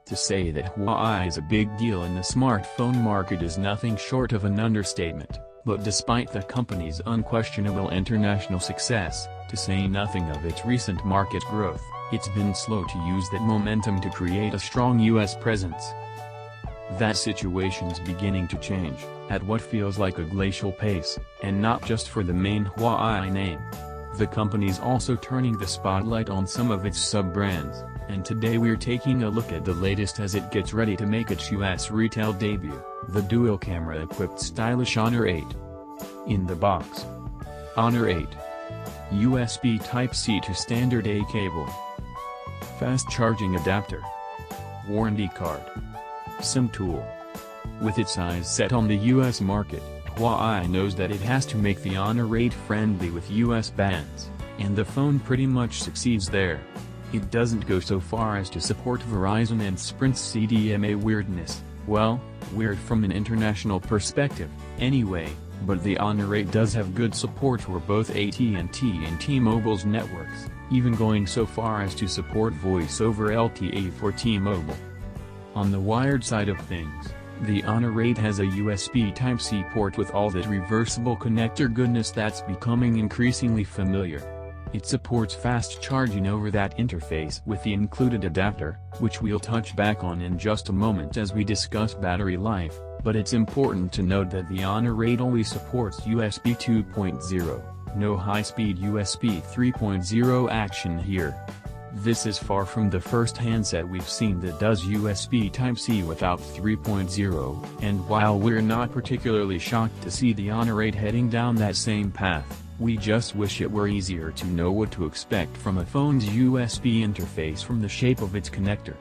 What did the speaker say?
To say that Huawei is a big deal in the smartphone market is nothing short of an understatement, but despite the company's unquestionable international success, to say nothing of its recent market growth, it's been slow to use that momentum to create a strong US presence. That situation's beginning to change, at what feels like a glacial pace, and not just for the main Huawei name. The company's also turning the spotlight on some of its sub-brands, and today we're taking a look at the latest as it gets ready to make its US retail debut, the dual-camera equipped stylish Honor 8. In the box. Honor 8. USB Type-C to standard A cable. Fast charging adapter. Warranty card. SIM tool. With its eyes set on the US market, Huawei knows that it has to make the Honor 8 friendly with US bands, and the phone pretty much succeeds there. It doesn't go so far as to support Verizon and Sprint's CDMA weirdness, well, weird from an international perspective, anyway, but the Honor 8 does have good support for both AT&T and T-Mobile's networks, even going so far as to support voice over LTE for T-Mobile. On the wired side of things, the Honor 8 has a USB Type-C port with all that reversible connector goodness that's becoming increasingly familiar. It supports fast charging over that interface with the included adapter, which we'll touch back on in just a moment as we discuss battery life, but it's important to note that the Honor 8 only supports USB 2.0, no high-speed USB 3.0 action here. This is far from the first handset we've seen that does USB Type-C without 3.0, and while we're not particularly shocked to see the Honor 8 heading down that same path, we just wish it were easier to know what to expect from a phone's USB interface from the shape of its connector.